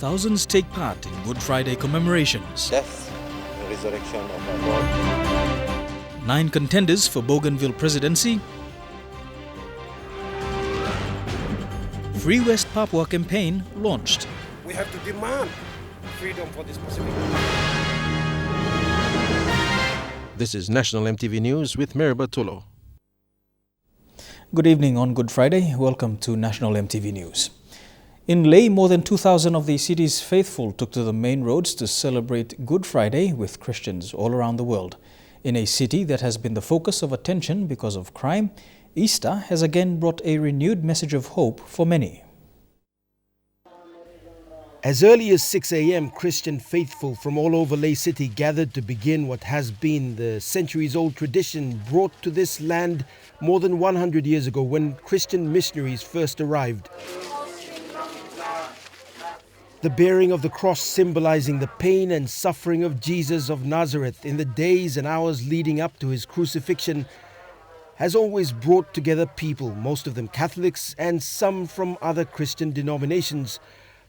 thousands take part in Good Friday commemorations. Death and resurrection of our Lord. 9 contenders for Bougainville presidency. Free West Papua campaign launched. We have to demand freedom for this Pacific. This is National EMTV News with Mary Bartolo. Good evening on Good Friday. Welcome to National EMTV News. In Leh, more than 2,000 of the city's faithful took to the main roads to celebrate Good Friday with Christians all around the world. In a city that has been the focus of attention because of crime, Easter has again brought a renewed message of hope for many. As early as 6 a.m., Christian faithful from all over Leh City gathered to begin what has been the centuries-old tradition brought to this land more than 100 years ago when Christian missionaries first arrived. The bearing of the cross symbolizing the pain and suffering of Jesus of Nazareth in the days and hours leading up to his crucifixion has always brought together people, most of them Catholics and some from other Christian denominations.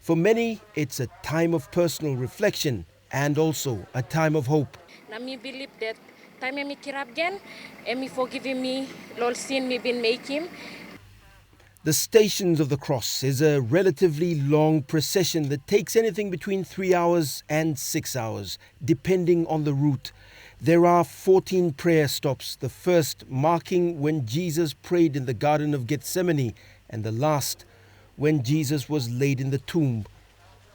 For many, it's a time of personal reflection and also a time of hope. I believe that time I kirap again, and me forgiving me, Lord sin me been making. The Stations of the Cross is a relatively long procession that takes anything between 3 hours and 6 hours, depending on the route. There are 14 prayer stops, the first marking when Jesus prayed in the Garden of Gethsemane, and the last when Jesus was laid in the tomb.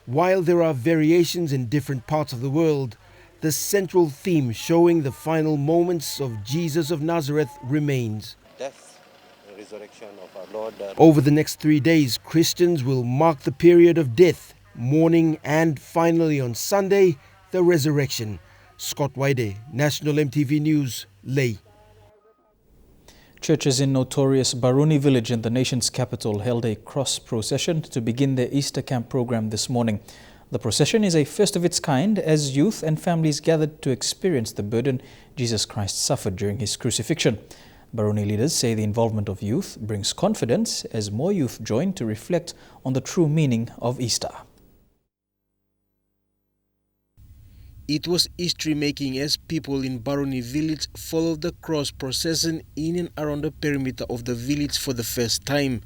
While there are variations in different parts of the world, the central theme showing the final moments of Jesus of Nazareth remains. Death and resurrection of our Lord. Over the next 3 days, Christians will mark the period of death, mourning, and finally on Sunday, the resurrection. Scott Wide, National EMTV News, Leh. Churches in notorious Baruni village in the nation's capital held a cross procession to begin their Easter camp program this morning. The procession is a first of its kind as youth and families gathered to experience the burden Jesus Christ suffered during his crucifixion. Baruni leaders say the involvement of youth brings confidence as more youth join to reflect on the true meaning of Easter. It was history-making as people in Baruni village followed the cross procession in and around the perimeter of the village for the first time.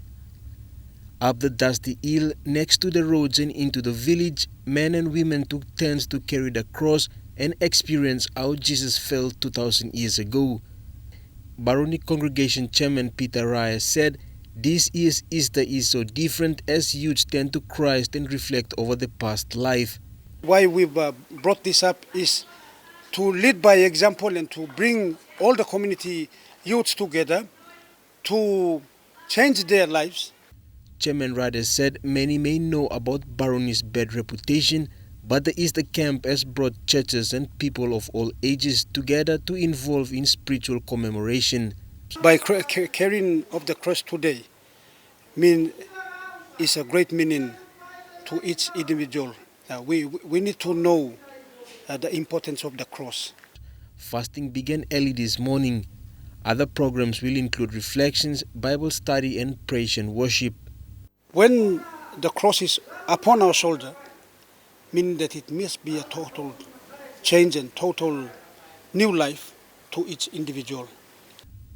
Up the dusty hill next to the roads and into the village, men and women took turns to carry the cross and experience how Jesus fell 2,000 years ago. Baruni Congregation Chairman Peter Raya said, "This year's Easter is so different as youths turn to Christ and reflect over the past life." Why we've brought this up is to lead by example and to bring all the community youths together to change their lives. Chairman Rada said many may know about Baruni's bad reputation, but the Easter camp has brought churches and people of all ages together to involve in spiritual commemoration. By carrying of the cross today, is a great meaning to each individual. We need to know the importance of the cross. Fasting began early this morning. Other programs will include reflections, Bible study and praise and worship. When the cross is upon our shoulder, meaning that it must be a total change and total new life to each individual.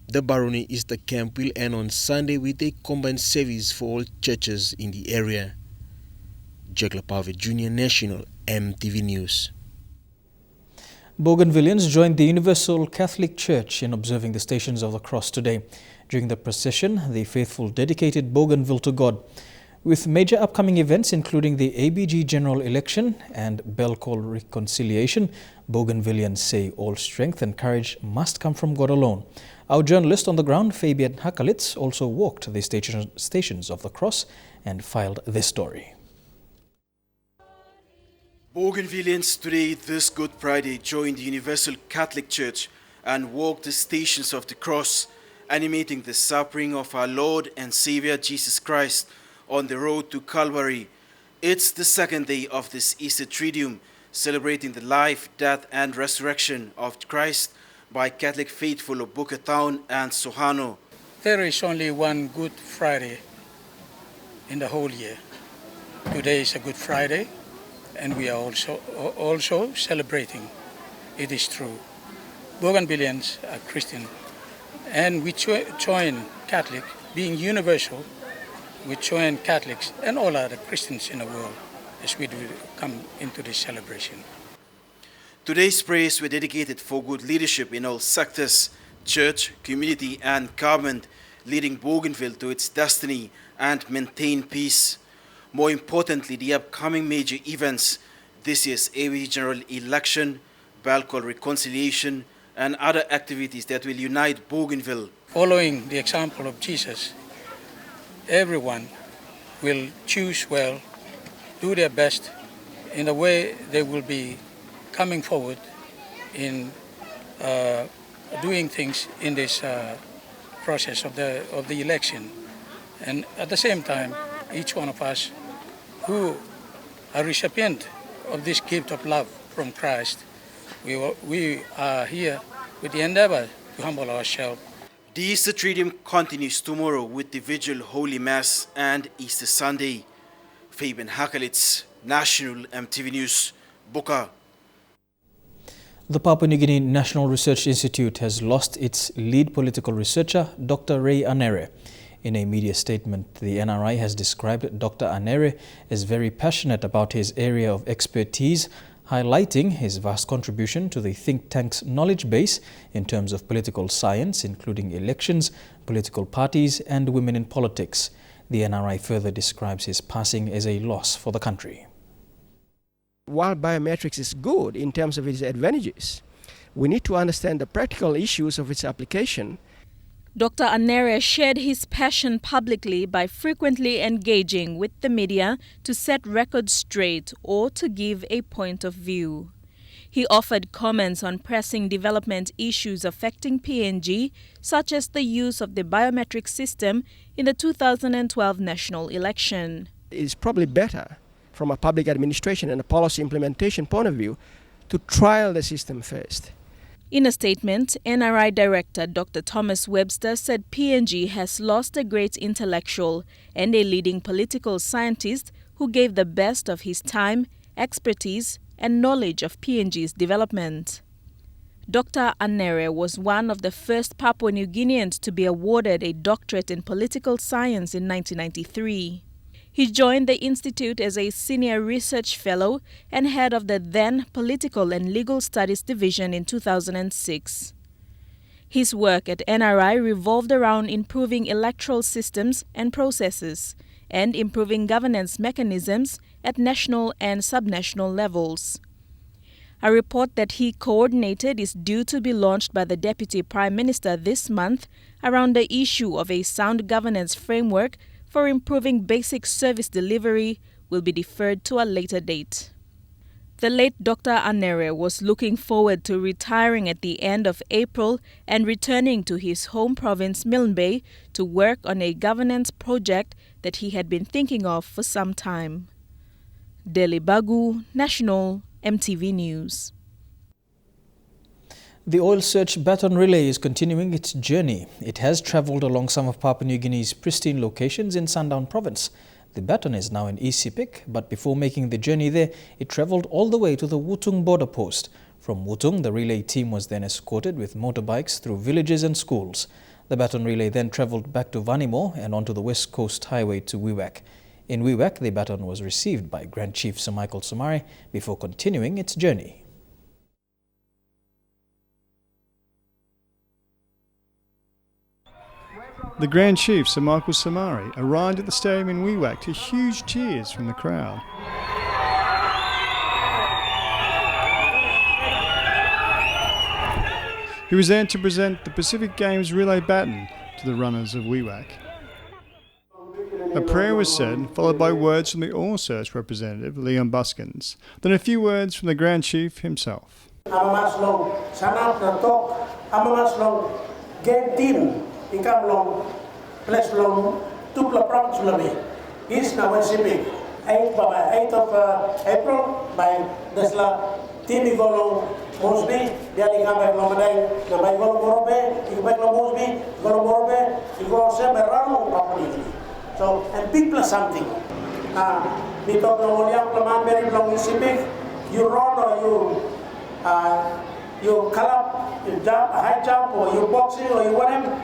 The Baruni Easter camp will end on Sunday with a combined service for all churches in the area. Jack Lapave Jr., National EMTV News. Bougainvilleans joined the Universal Catholic Church in observing the Stations of the Cross today. During the procession, the faithful dedicated Bougainville to God. With major upcoming events including the ABG General Election and Bell Call Reconciliation, Bougainvilleans say all strength and courage must come from God alone. Our journalist on the ground, Fabian Hakalitz, also walked the Stations of the Cross and filed this story. Bougainvilleans today, this Good Friday, joined the Universal Catholic Church and walked the Stations of the Cross, animating the suffering of our Lord and Savior Jesus Christ on the road to Calvary. It's the second day of this Easter Triduum, celebrating the life, death and resurrection of Christ by Catholic faithful of Buka Town and Sohano. There is only one Good Friday in the whole year. Today is a Good Friday, and we are also celebrating. It is true. Bougainvilleans are Christian, and we join Catholic, being universal. We join Catholics and all other Christians in the world as we do come into this celebration. Today's prayers were dedicated for good leadership in all sectors, church, community and government, leading Bougainville to its destiny and maintain peace. More importantly, the upcoming major events, this year's ABG general election, Balcol reconciliation and other activities that will unite Bougainville. Following the example of Jesus, everyone will choose well, do their best in the way they will be coming forward in doing things in this process of the election. And at the same time, each one of us who are recipient of this gift of love from Christ, we are here with the endeavor to humble ourselves. The Easter Triduum continues tomorrow with the Vigil, Holy Mass and Easter Sunday. Fabian Hakalitz, National EMTV News, Buka. The Papua New Guinea National Research Institute has lost its lead political researcher, Dr. Ray Anere. In a media statement, the NRI has described Dr. Anere as very passionate about his area of expertise, highlighting his vast contribution to the think tank's knowledge base in terms of political science, including elections, political parties and women in politics. The NRI further describes his passing as a loss for the country. While biometrics is good in terms of its advantages, we need to understand the practical issues of its application. Dr. Anere shared his passion publicly by frequently engaging with the media to set records straight or to give a point of view. He offered comments on pressing development issues affecting PNG, such as the use of the biometric system in the 2012 national election. It is probably better from a public administration and a policy implementation point of view to trial the system first. In a statement, NRI Director Dr. Thomas Webster said PNG has lost a great intellectual and a leading political scientist who gave the best of his time, expertise, and knowledge of PNG's development. Dr. Anere was one of the first Papua New Guineans to be awarded a doctorate in political science in 1993. He joined the Institute as a senior research fellow and head of the then Political and Legal Studies Division in 2006. His work at NRI revolved around improving electoral systems and processes and improving governance mechanisms at national and subnational levels. A report that he coordinated is due to be launched by the Deputy Prime Minister this month around the issue of a sound governance framework for improving basic service delivery will be deferred to a later date. The late Dr. Anere was looking forward to retiring at the end of April and returning to his home province, Milne Bay, to work on a governance project that he had been thinking of for some time. Deli Bagu, National EMTV News. The oil search baton relay is continuing its journey. It has travelled along some of Papua New Guinea's pristine locations in Sandown Province. The baton is now in East Sepik, but before making the journey there, it travelled all the way to the Wutung border post. From Wutung, the relay team was then escorted with motorbikes through villages and schools. The baton relay then travelled back to Vanimo and onto the West Coast Highway to Wewak. In Wewak, the baton was received by Grand Chief Sir Michael Somare before continuing its journey. The Grand Chief, Sir Michael Somare, arrived at the stadium in Wewak to huge cheers from the crowd. He was there to present the Pacific Games relay baton to the runners of Wewak. A prayer was said, followed by words from the Oil Search representative, Leon Buskins, then a few words from the Grand Chief himself. Income long, plus long, two province lobby. Is now shipping. 8th of April by Desla, Timmy Golong, Mosby, Daddy Gamma Lomaday, the by Golomorobe, you make Mosby, Golomorobe, you go send around property. So, and people something. Because long young plan very long sipik, you run or you collab, you jump, high jump, or you boxing, or you whatever.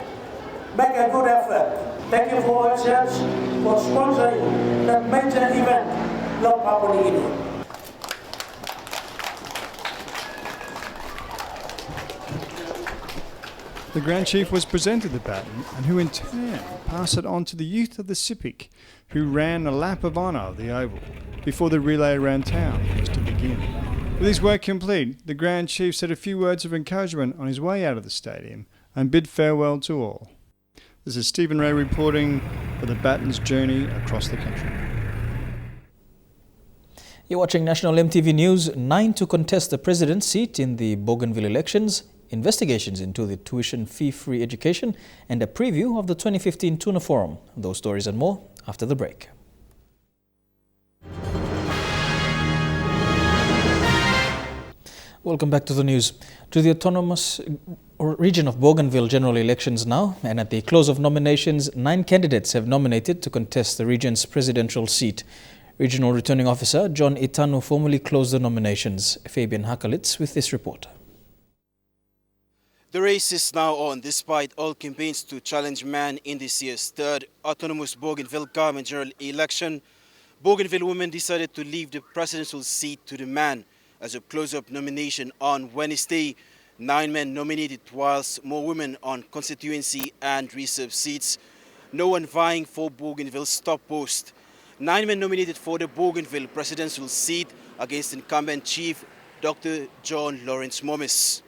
Make a good effort. Thank you for yourselves for sponsoring that major event long happening in it. The Grand Chief was presented the baton and who in turn passed it on to the youth of the SIPIC, who ran a lap of honour of the Oval before the relay around town was to begin. With his work complete, the Grand Chief said a few words of encouragement on his way out of the stadium and bid farewell to all. This is Stephen Ray reporting for the baton's journey across the country. You're watching National EMTV News. 9 to contest the president's seat in the Bougainville elections, investigations into the tuition fee-free education, and a preview of the 2015 Tuna Forum. Those stories and more after the break. Welcome back to the news. To the autonomous region of Bougainville general elections now, and at the close of nominations, 9 candidates have nominated to contest the region's presidential seat. Regional Returning Officer John Itanu formally closed the nominations. Fabian Hakalitz with this report. The race is now on, despite all campaigns to challenge man in this year's third autonomous Bougainville government general election. Bougainville women decided to leave the presidential seat to the man. As a close-up nomination on Wednesday, 9 men nominated, whilst more women on constituency and reserve seats. No one vying for Bougainville's top post. 9 men nominated for the Bougainville presidential seat against incumbent chief Dr. John Lawrence Momis.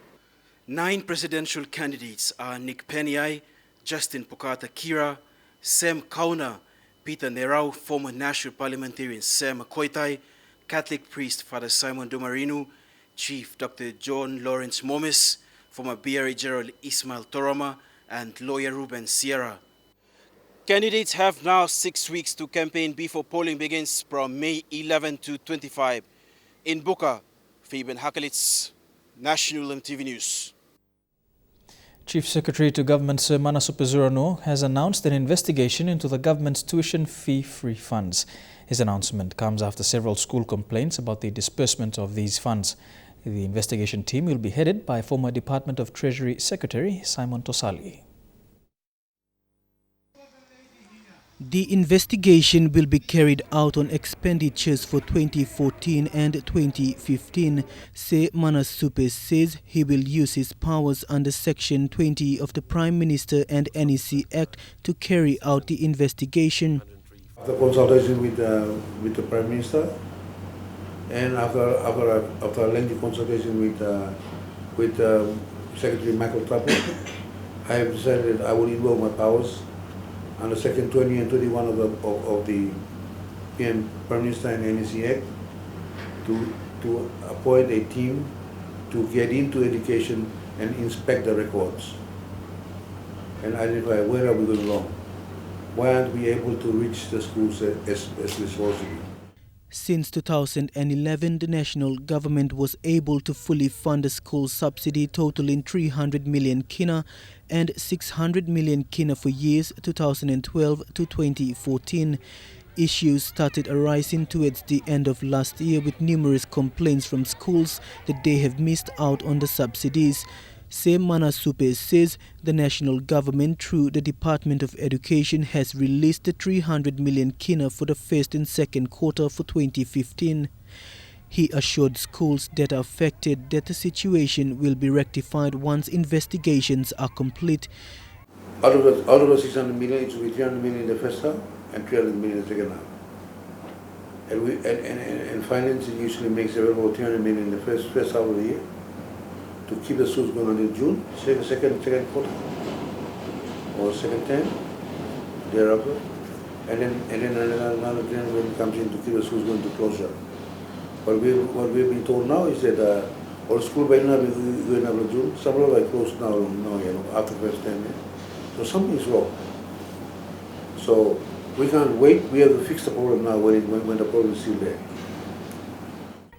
9 presidential candidates are Nick Peniai, Justin Pukata Kira, Sam Kauna, Peter Nerau, former national parliamentarian Sam Koitai, Catholic priest Father Simon Domarino, Chief Dr. John Lawrence Momis, former BRA General Ismail Toroma, and lawyer Ruben Sierra. Candidates have now 6 weeks to campaign before polling begins from May 11 to 25. In Buka, Fabian Hakalitz, National EMTV News. Chief Secretary to Government Sir Manasupe Zurano has announced an investigation into the government's tuition fee-free funds. His announcement comes after several school complaints about the disbursement of these funds. The investigation team will be headed by former Department of Treasury Secretary Simon Tosali. The investigation will be carried out on expenditures for 2014 and 2015. Sir Manasupe says he will use his powers under Section 20 of the Prime Minister and NEC Act to carry out the investigation. After consultation with the Prime Minister and after a lengthy consultation with Secretary Michael Trapo, I have decided that I will involve my powers under Section 20 and 21 of the PM Prime Minister and NEC Act to appoint a team to get into education and inspect the records and identify where are we going wrong. Why aren't we able to reach the schools as we're supposed to be? Since 2011, the national government was able to fully fund a school subsidy totaling 300 million kina and 600 million kina for years 2012 to 2014. Issues started arising towards the end of last year with numerous complaints from schools that they have missed out on the subsidies. Sir Manasupe says the national government through the Department of Education has released the 300 million kina for the first and second quarter for 2015. He assured schools that are affected that the situation will be rectified once investigations are complete. Out of the 600 million, it will be 300 million in the first half and 300 million in the second half. And finance usually makes available 300 million in the first half of the year to keep the schools going until June, second quarter, or second term, thereafter. And then another 300 million comes in to keep the schools going to closure. What we've been told now is that all school by now is going up in June. Some of them are closed now, after first term. So something is wrong. So we can't wait. We have to fix the problem now when the problem is still there.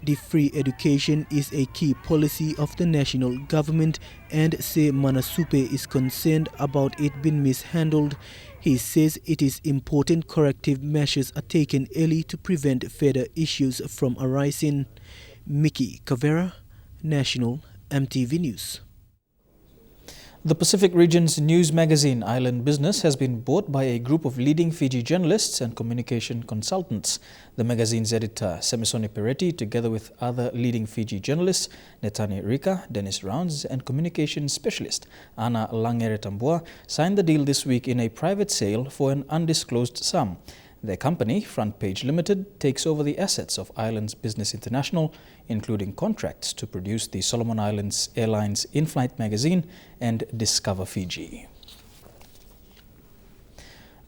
The free education is a key policy of the national government and say Manasupe is concerned about it being mishandled. He says it is important corrective measures are taken early to prevent further issues from arising. Mickey Cavera, National EMTV News. The Pacific Region's news magazine Island Business has been bought by a group of leading Fiji journalists and communication consultants. The magazine's editor Semisone Peretti, together with other leading Fiji journalists Netani Rika, Dennis Rounds and communication specialist Ana Langere-Tambua, signed the deal this week in a private sale for an undisclosed sum. Their company, Front Page Limited, takes over the assets of Islands Business International, including contracts to produce the Solomon Islands Airlines in-flight magazine and Discover Fiji.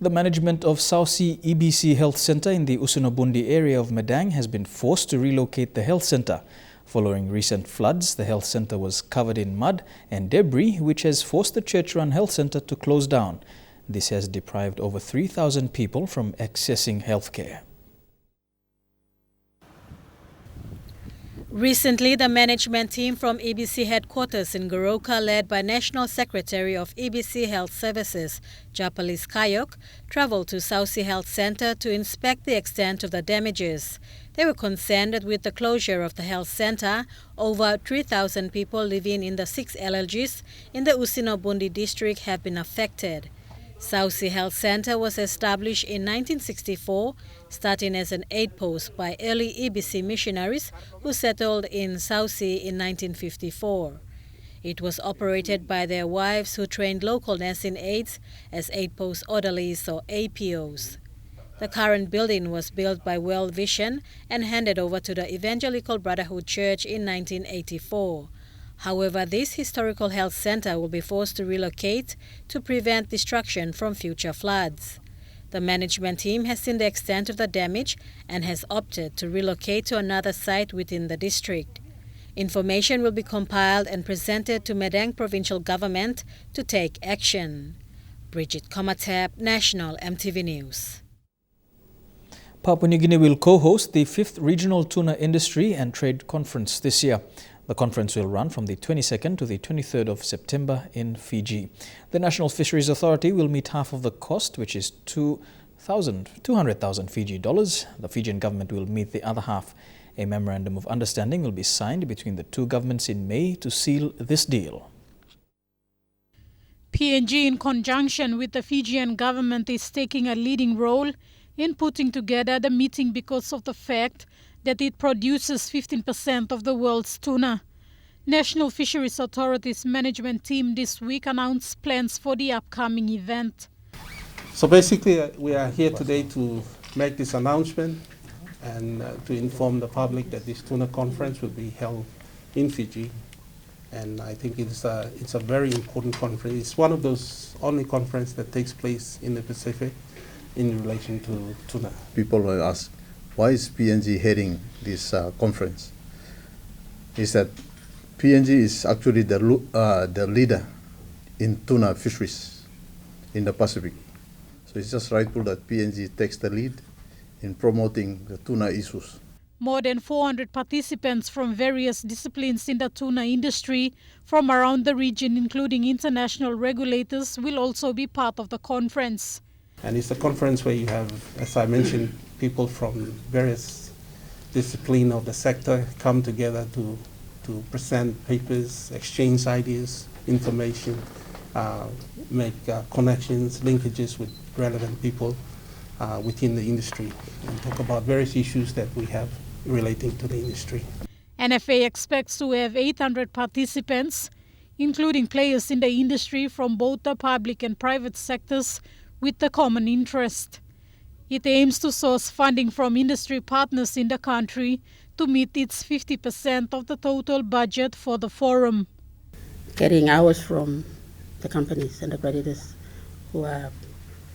The management of South Sea EBC Health Centre in the Usunabundi area of Madang has been forced to relocate the health centre. Following recent floods, the health centre was covered in mud and debris, which has forced the church-run health centre to close down. This has deprived over 3,000 people from accessing healthcare. Recently, the management team from EBC headquarters in Goroka, led by National Secretary of EBC Health Services, Japalis Kayok, traveled to South Sea Health Centre to inspect the extent of the damages. They were concerned that with the closure of the health centre, over 3,000 people living in the 6 LLGs in the Usunabundi district have been affected. South Sea Health Centre was established in 1964, starting as an aid post by early EBC missionaries who settled in South Sea in 1954. It was operated by their wives who trained local nursing aides as aid post orderlies or APOs. The current building was built by World Vision and handed over to the Evangelical Brotherhood Church in 1984. However, this historical health centre will be forced to relocate to prevent destruction from future floods. The management team has seen the extent of the damage and has opted to relocate to another site within the district. Information will be compiled and presented to Madang Provincial Government to take action. Bridget Komatap, National EMTV News. Papua New Guinea will co-host the 5th Regional Tuna Industry and Trade Conference this year. The conference will run from the 22nd to the 23rd of September in Fiji. The National Fisheries Authority will meet half of the cost, which is 200,000 Fiji dollars. The Fijian government will meet the other half. A memorandum of understanding will be signed between the two governments in May to seal this deal. PNG, in conjunction with the Fijian government, is taking a leading role in putting together the meeting because of the fact that it produces 15% of the world's tuna. National Fisheries Authority's management team this week announced plans for the upcoming event. So basically, we are here today to make this announcement and to inform the public that this tuna conference will be held in Fiji. And I think it's a very important conference. It's one of those only conferences that takes place in the Pacific in relation to tuna. People will ask, why is PNG heading this conference? Is that PNG is actually the leader in tuna fisheries in the Pacific. So it's just rightful that PNG takes the lead in promoting the tuna issues. More than 400 participants from various disciplines in the tuna industry from around the region, including international regulators, will also be part of the conference. And it's a conference where you have, as I mentioned, people from various disciplines of the sector come together to present papers, exchange ideas, information, make connections, linkages with relevant people within the industry, and talk about various issues that we have relating to the industry. NFA expects to have 800 participants, including players in the industry from both the public and private sectors, with the common interest. It aims to source funding from industry partners in the country to meet its 50% of the total budget for the forum. Getting hours from the companies and the creditors who are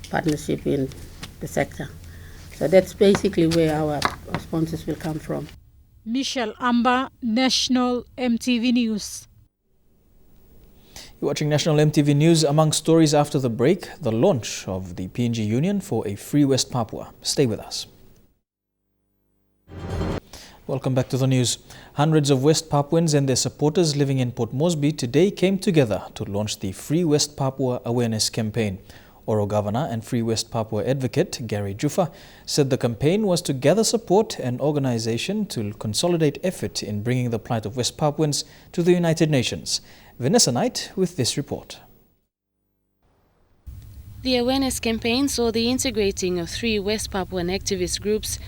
partnership in the sector. So that's basically where our sponsors will come from. Michelle Amba, National EMTV News. You're watching National EMTV News. Among stories after the break, the launch of the PNG Union for a free West Papua. Stay with us. Welcome back to the news. Hundreds of West Papuans and their supporters living in Port Moresby today came together to launch the Free West Papua Awareness Campaign. Oro Governor and Free West Papua advocate Gary Jufa said the campaign was to gather support and organization to consolidate effort in bringing the plight of West Papuans to the United Nations. Vanessa Knight with this report. The awareness campaign saw the integrating of 3 West Papuan activist groups,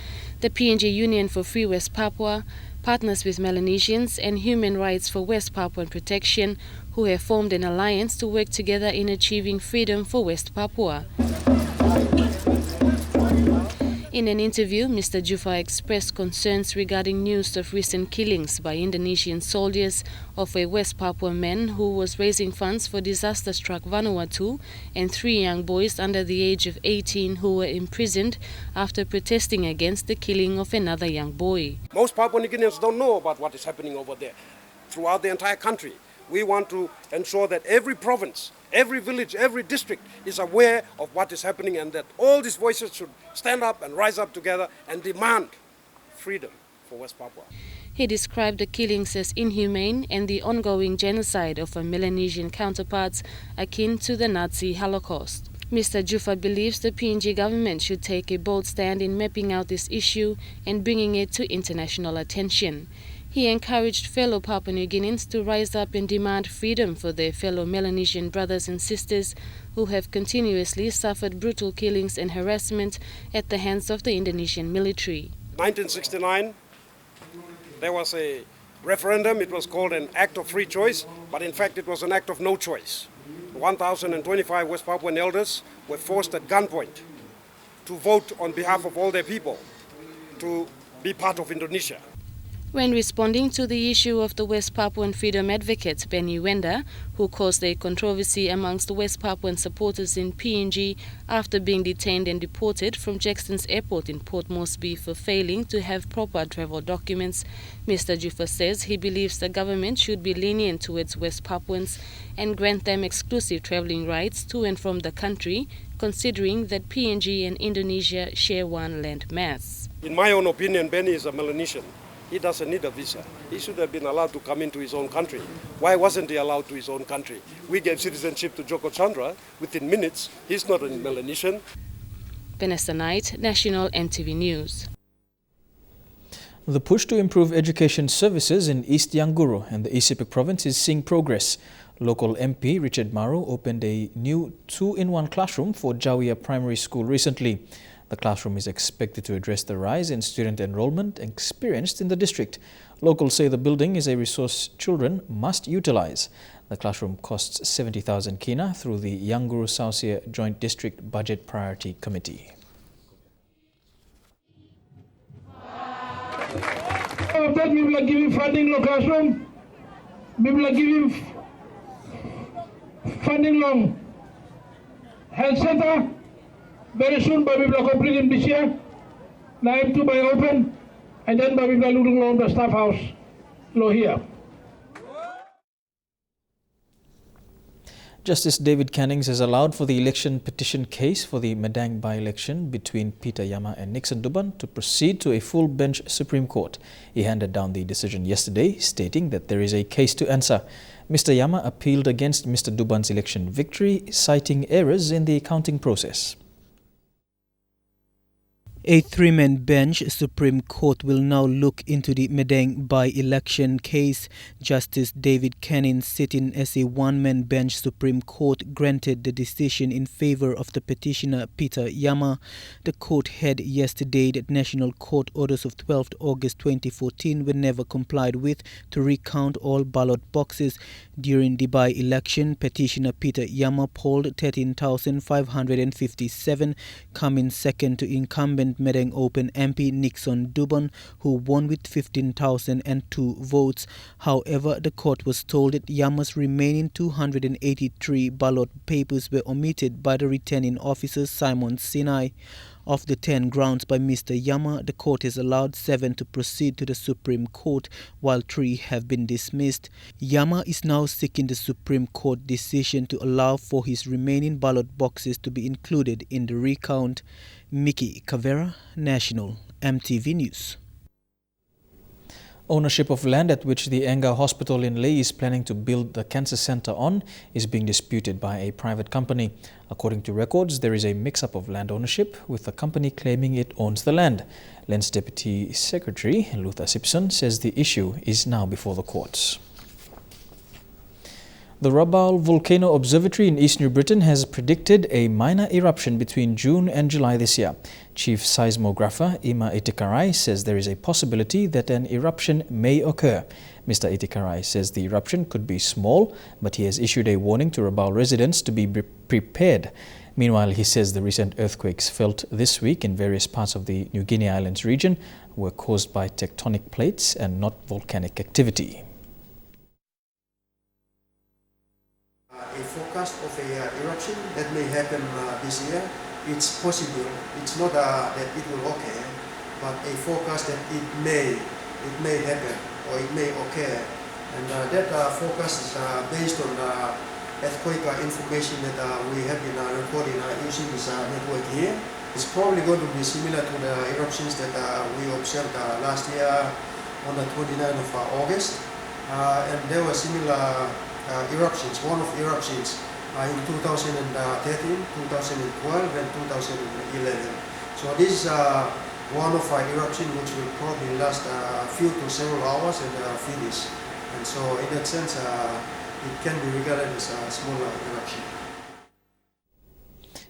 the PNG Union for Free West Papua, Partners with Melanesians and Human Rights for West Papuan Protection, who have formed an alliance to work together in achieving freedom for West Papua. In an interview, Mr. Jufa expressed concerns regarding news of recent killings by Indonesian soldiers of a West Papuan man who was raising funds for disaster-struck Vanuatu and 3 young boys under the age of 18 who were imprisoned after protesting against the killing of another young boy. Most Papua New Guineans don't know about what is happening over there throughout the entire country. We want to ensure that every province, every village, every district is aware of what is happening and that all these voices should stand up and rise up together and demand freedom for West Papua. He described the killings as inhumane and the ongoing genocide of our Melanesian counterparts akin to the Nazi Holocaust. Mr. Jufa believes the PNG government should take a bold stand in mapping out this issue and bringing it to international attention. He encouraged fellow Papua New Guineans to rise up and demand freedom for their fellow Melanesian brothers and sisters who have continuously suffered brutal killings and harassment at the hands of the Indonesian military. 1969, there was a referendum. It was called an act of free choice, but in fact it was an act of no choice. 1,025 West Papuan elders were forced at gunpoint to vote on behalf of all their people to be part of Indonesia. When responding to the issue of the West Papuan freedom advocate Benny Wenda, who caused a controversy amongst the West Papuan supporters in PNG after being detained and deported from Jackson's Airport in Port Moresby for failing to have proper travel documents, Mr. Jufa says he believes the government should be lenient towards West Papuans and grant them exclusive travelling rights to and from the country, considering that PNG and Indonesia share one land mass. In my own opinion, Benny is a Melanesian. He doesn't need a visa. He should have been allowed to come into his own country. Why wasn't he allowed to his own country? We gave citizenship to Joko Chandra within minutes. He's not a Melanesian. Vanessa Knight, National EMTV News. The push to improve education services in East Yanguru and the East Sepik province is seeing progress. Local MP Richard Maru opened a new 2-in-1 classroom for Jawia Primary School recently. The classroom is expected to address the rise in student enrollment experienced in the district. Locals say the building is a resource children must utilize. The classroom costs 70,000 kina through the Yanguru Sausia Joint District Budget Priority Committee. After we will give him funding for classroom, we will give him funding long health center. Very soon, we will complete in this year. Now, to by open, and then we will look around the staff house, low here. Justice David Cannings has allowed for the election petition case for the Madang by-election between Peter Yama and Nixon Duban to proceed to a full bench Supreme Court. He handed down the decision yesterday, stating that there is a case to answer. Mr. Yama appealed against Mr. Duban's election victory, citing errors in the counting process. A 3-man bench Supreme Court will now look into the Madang by-election case. Justice David Cannings, sitting as a 1-man bench Supreme Court, granted the decision in favor of the petitioner Peter Yama. The court had yesterday that National Court orders of 12 August 2014 were never complied with to recount all ballot boxes. During the by-election, petitioner Peter Yama polled 13,557, coming second to incumbent Madang Open MP Nixon Duban, who won with 15,002 votes. However, the court was told that Yama's remaining 283 ballot papers were omitted by the returning officer Simon Sinai. Of the 10 grounds by Mr. Yama, the court has allowed 7 to proceed to the Supreme Court, while 3 have been dismissed. Yama is now seeking the Supreme Court decision to allow for his remaining ballot boxes to be included in the recount. Mickey Cavera, National EMTV News. Ownership of land at which the Enga Hospital in Lae is planning to build the cancer center on is being disputed by a private company. According to records, there is a mix-up of land ownership, with the company claiming it owns the land. Land's Deputy Secretary, Luther Simpson, says the issue is now before the courts. The Rabaul Volcano Observatory in East New Britain has predicted a minor eruption between June and July this year. Chief seismographer Ima Itikarai says there is a possibility that an eruption may occur. Mr. Itikarai says the eruption could be small, but he has issued a warning to Rabaul residents to be prepared. Meanwhile, he says the recent earthquakes felt this week in various parts of the New Guinea Islands region were caused by tectonic plates and not volcanic activity. A forecast of a eruption that may happen this year, it's possible. It's not that it will occur, but a forecast that it may happen or it may occur. And that forecast is based on earthquake information that we have been recording using this network here. It's probably going to be similar to the eruptions that we observed last year on the 29th of August. And there were similar eruptions, one-off eruptions in 2013, 2012 and 2011. So this is one-off eruption which will probably last a few to several hours and finish. And so in that sense, it can be regarded as a smaller eruption.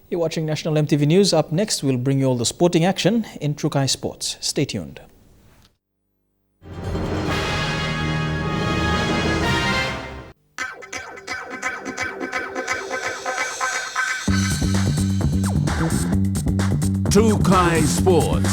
You're watching National EMTV News. Up next, we'll bring you all the sporting action in Trukai Sports. Stay tuned. Trukai Sports.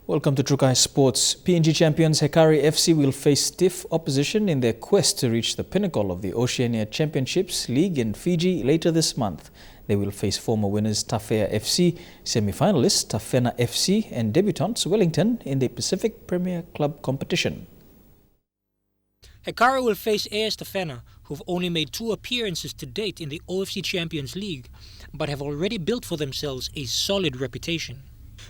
Welcome to Trukai Sports. PNG champions Hekari FC will face stiff opposition in their quest to reach the pinnacle of the Oceania Championships League in Fiji later this month. They will face former winners Tafea FC, semi-finalists Tafena FC and debutants Wellington in the Pacific Premier Club competition. Hekari will face AS Tafena, who've only made 2 appearances to date in the OFC Champions League, but have already built for themselves a solid reputation.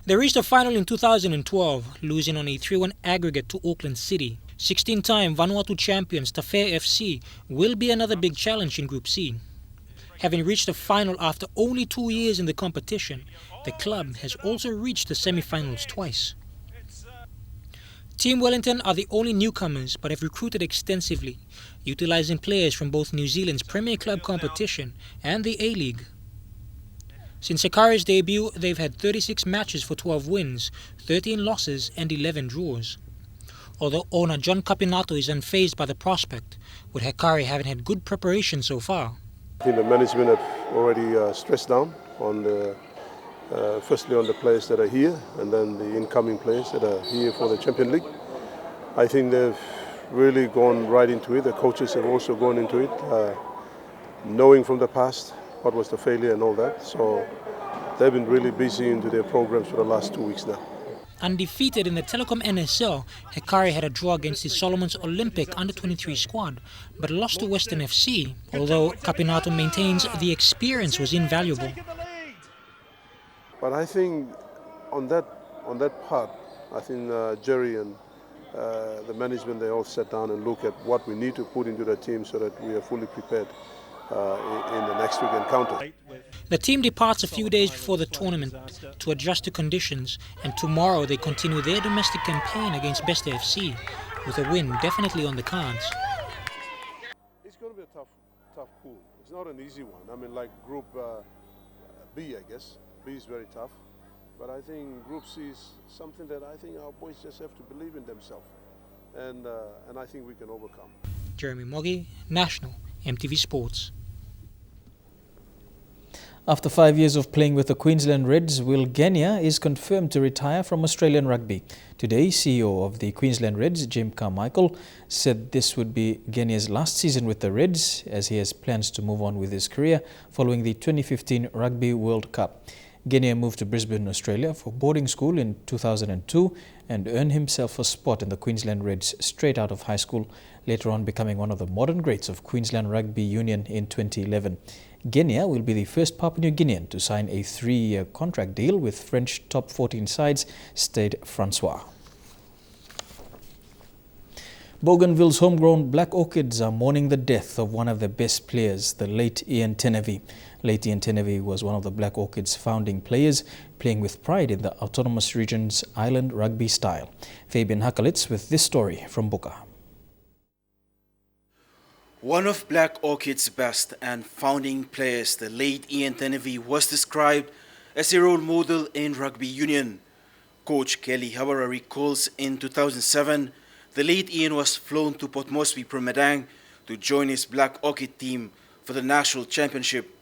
They reached the final in 2012, losing on a 3-1 aggregate to Auckland City. 16-time Vanuatu champions Tafea FC will be another big challenge in Group C. Having reached the final after only 2 years in the competition, the club has also reached the semi-finals twice. Team Wellington are the only newcomers but have recruited extensively, utilizing players from both New Zealand's Premier Club competition and the A-League. Since Hekari's debut, they've had 36 matches for 12 wins, 13 losses and 11 draws. Although owner John Capinato is unfazed by the prospect, with Hekari having had good preparation so far. I think the management have already stressed down on the firstly on the players that are here and then the incoming players that are here for the Champions League. I think they've really gone right into it. The coaches have also gone into it, knowing from the past what was the failure and all that. So they've been really busy into their programs for the last 2 weeks now. Undefeated in the Telecom NSL, Hekari had a draw against the Solomons Olympic under-23 squad, but lost to Western FC, although Capinato maintains the experience was invaluable. But I think on that part, I think Jerry and the management, they all sat down and look at what we need to put into the team so that we are fully prepared in the next week encounter. The team departs a few days before the tournament to adjust to conditions, and tomorrow they continue their domestic campaign against Best FC, with a win definitely on the cards. It's going to be a tough pool. It's not an easy one. I mean, like Group B, I guess. B is very tough, but I think Group C is something that I think our boys just have to believe in themselves, and I think we can overcome. Jeremy Moggy, National EMTV Sports. After 5 years of playing with the Queensland Reds, Will Genia is confirmed to retire from Australian rugby. Today, CEO of the Queensland Reds, Jim Carmichael, said this would be Genia's last season with the Reds, as he has plans to move on with his career following the 2015 Rugby World Cup. Genia moved to Brisbane, Australia for boarding school in 2002 and earned himself a spot in the Queensland Reds straight out of high school, later on becoming one of the modern greats of Queensland Rugby Union in 2011. Guinea will be the first Papua New Guinean to sign a 3-year contract deal with French top 14 sides Stade Francois. Bougainville's homegrown Black Orchids are mourning the death of one of their best players, the late EMTV. Late EMTV was one of the Black Orchids' founding players, playing with pride in the autonomous region's island rugby style. Fabian Hakalitz with this story from Buka. One of Black Orchid's best and founding players, the late EMTV, was described as a role model in rugby union. Coach Kelly Habara recalls in 2007, the late Ian was flown to Port Moresby from Madang to join his Black Orchid team for the national championship.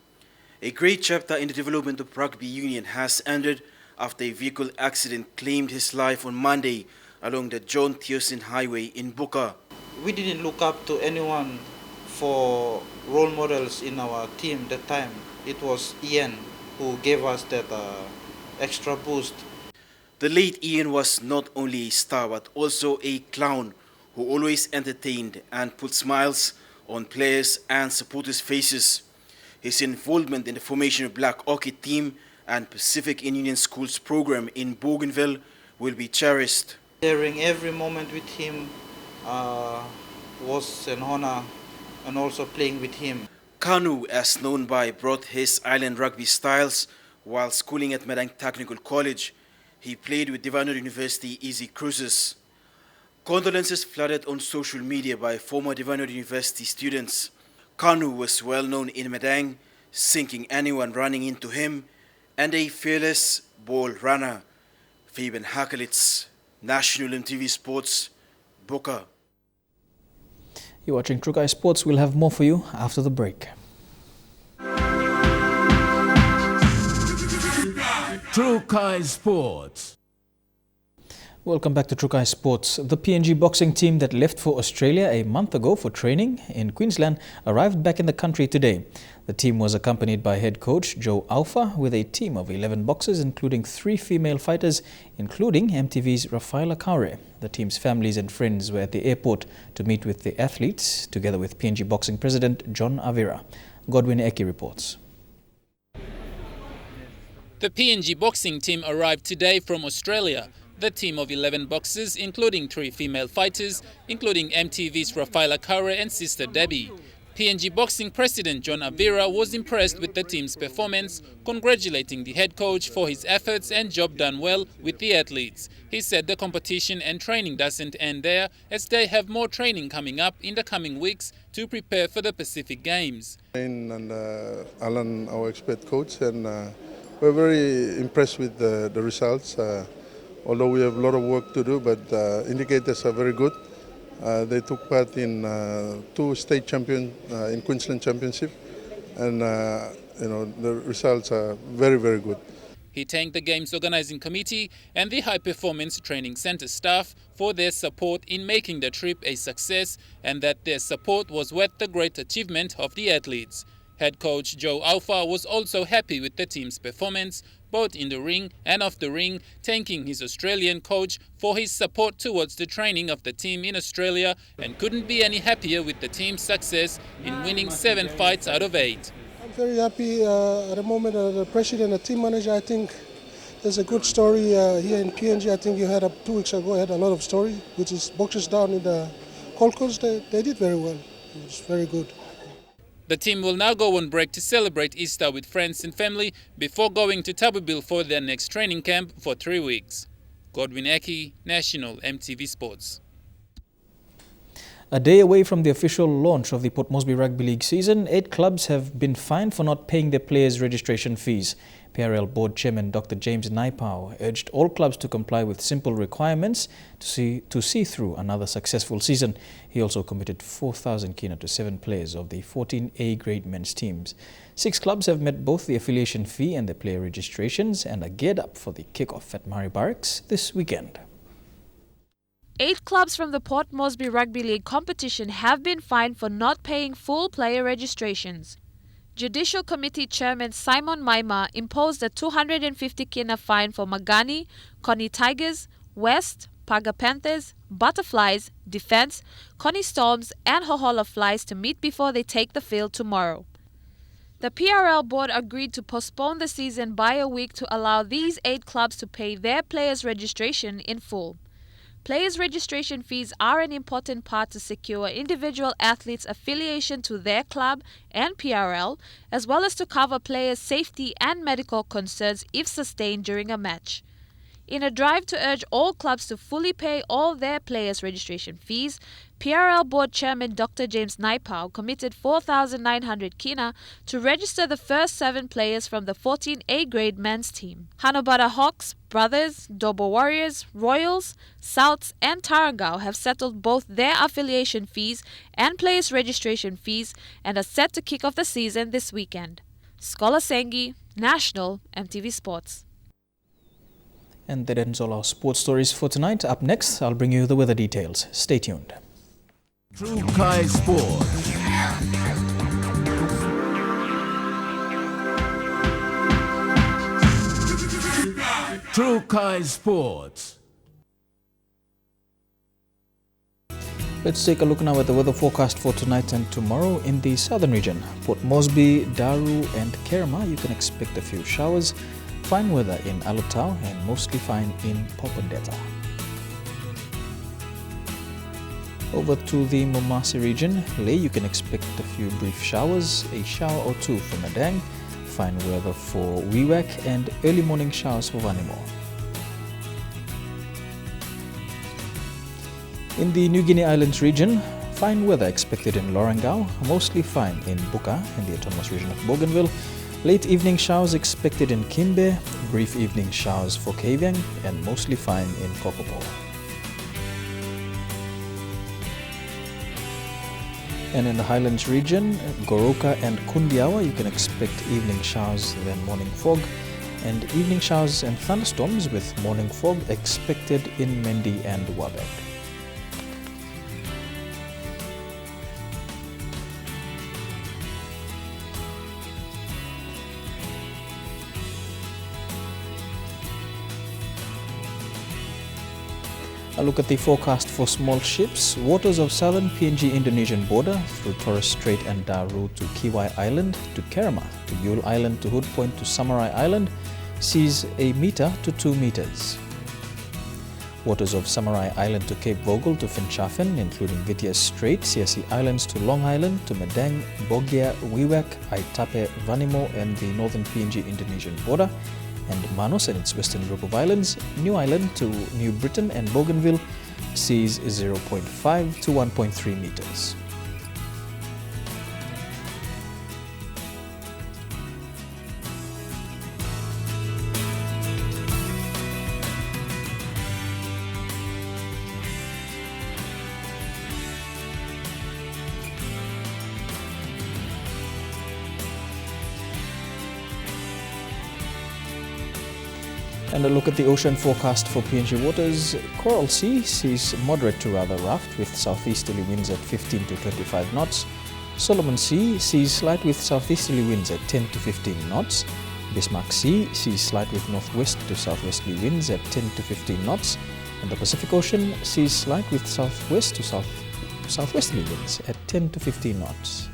A great chapter in the development of rugby union has ended after a vehicle accident claimed his life on Monday along the John Thiessen Highway in Buka. We didn't look up to anyone for role models in our team that time. It was Ian who gave us that extra boost. The late Ian was not only a star but also a clown who always entertained and put smiles on players and supporters' faces. His involvement in the formation of Black Orchid team and Pacific in Union Schools program in Bougainville will be cherished. Sharing every moment with him was an honor, and also playing with him. Kanu, as known by, brought his island rugby styles while schooling at Madang Technical College. He played with Divano University Easy Cruises. Condolences flooded on social media by former Divano University students. Kanu was well known in Madang, sinking anyone running into him, and a fearless ball runner. Fabian Hakalitz, National EMTV Sports, Buka. You're watching Trukai Sports. We'll have more for you after the break. Trukai Sports. Welcome back to Trukai Sports. The PNG boxing team that left for Australia a month ago for training in Queensland arrived back in the country today. The team was accompanied by head coach Joe Alpha with a team of 11 boxers, including 3 female fighters, including MTV's Rafaela Kaure. The team's families and friends were at the airport to meet with the athletes, together with PNG boxing president John Avira. Godwin Eki reports. The PNG boxing team arrived today from Australia. The team of 11 boxers, including 3 female fighters, including MTV's Rafaela Kaure and sister Debbie. PNG boxing president John Avira was impressed with the team's performance, congratulating the head coach for his efforts and job done well with the athletes. He said the competition and training doesn't end there, as they have more training coming up in the coming weeks to prepare for the Pacific Games. And Alan, our expert coach, and we're very impressed with the results. Although we have a lot of work to do, but indicators are very good. They took part in 2 state champion in Queensland Championship, and the results are very, very good. He thanked the Games Organizing Committee and the High Performance Training Center staff for their support in making the trip a success, and that their support was worth the great achievement of the athletes. Head coach Joe Alpha was also happy with the team's performance, both in the ring and off the ring, thanking his Australian coach for his support towards the training of the team in Australia, and couldn't be any happier with the team's success in winning 7 fights out of 8. I'm very happy at the moment. The president, the team manager, I think there's a good story here in PNG. I think you had 2 weeks ago, had a lot of story, which is boxers down in the Gold Coast. They did very well. It was very good. The team will now go on break to celebrate Easter with friends and family before going to Tabubil for their next training camp for 3 weeks. Godwin Eki, National EMTV Sports. A day away from the official launch of the Port Moresby Rugby League season, 8 clubs have been fined for not paying their players' registration fees. PRL Board Chairman Dr. James Naipau urged all clubs to comply with simple requirements to see through another successful season. He also committed 4,000 kina to 7 players of the 14 A-grade men's teams. 6 clubs have met both the affiliation fee and the player registrations and are geared up for the kick-off at Murray Barracks this weekend. 8 clubs from the Port Moresby Rugby League competition have been fined for not paying full player registrations. Judicial Committee Chairman Simon Maima imposed a 250 kina fine for Magani, Connie Tigers, West, Paga Panthers, Butterflies, Defence, Connie Storms and Hohola Flies to meet before they take the field tomorrow. The PRL board agreed to postpone the season by a week to allow these 8 clubs to pay their players' registration in full. Players' registration fees are an important part to secure individual athletes' affiliation to their club and PRL, as well as to cover players' safety and medical concerns if sustained during a match. In a drive to urge all clubs to fully pay all their players' registration fees, PRL Board Chairman Dr. James Naipau committed 4,900 kina to register the first 7 players from the 14A grade men's team. Hanobara Hawks, Brothers, Dobo Warriors, Royals, Souths and Tarangao have settled both their affiliation fees and players' registration fees and are set to kick off the season this weekend. Scholar Sengi, National, EMTV Sports. And that ends all our sports stories for tonight. Up next, I'll bring you the weather details. Stay tuned. True Kai Sports. True Kai Sports. Let's take a look now at the weather forecast for tonight and tomorrow in the southern region. Port Moresby, Daru and Kerma, you can expect a few showers. Fine weather in Alutau and mostly fine in Popondetta. Over to the Momasi region, Leh, you can expect a few brief showers, a shower or two for Madang, fine weather for Wewak and early morning showers for Vanimo. In the New Guinea Islands region, fine weather expected in Lorengau, mostly fine in Buka in the autonomous region of Bougainville. Late evening showers expected in Kimbe, brief evening showers for Kavieng and mostly fine in Kokopo. And in the Highlands region, Goroka and Kundiawa, you can expect evening showers then morning fog, and evening showers and thunderstorms with morning fog expected in Mendi and Wabek. A look at the forecast for small ships. Waters of southern PNG Indonesian border through Torres Strait and Daru to Kiwai Island to Kerma to Yule Island to Hood Point to Samarai Island sees 1 meter to 2 meters. Waters of Samarai Island to Cape Vogel to Finchafen, including Vitias Strait, CSE Islands to Long Island to Madang, Bogia, Wewak, Aitape, Vanimo and the northern PNG Indonesian border, and Manus and its western group of islands, New Island to New Britain and Bougainville sees 0.5 to 1.3 meters. And a look at the ocean forecast for PNG waters. Coral Sea sees moderate to rather rough with southeasterly winds at 15 to 25 knots. Solomon Sea sees slight with southeasterly winds at 10 to 15 knots. Bismarck Sea sees slight with northwest to southwesterly winds at 10 to 15 knots. And the Pacific Ocean sees slight with southwest to southwesterly winds at 10 to 15 knots.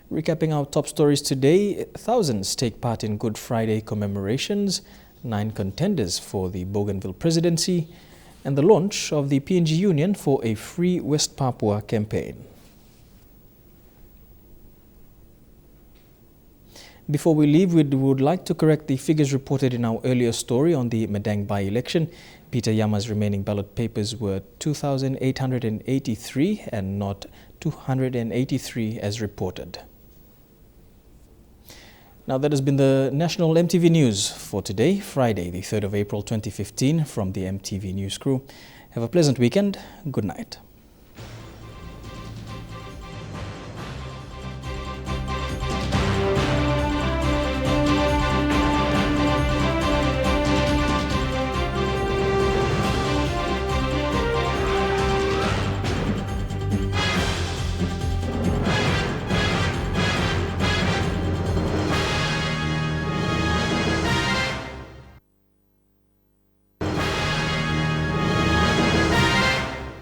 Recapping our top stories today, thousands take part in Good Friday commemorations, 9 contenders for the Bougainville presidency, and the launch of the PNG Union for a Free West Papua campaign. Before we leave, we would like to correct the figures reported in our earlier story on the Madang by-election. Peter Yama's remaining ballot papers were 2,883 and not 283 as reported. Now that has been the National EMTV News for today, Friday, the 3rd of April 2015 from the EMTV News crew. Have a pleasant weekend. Good night.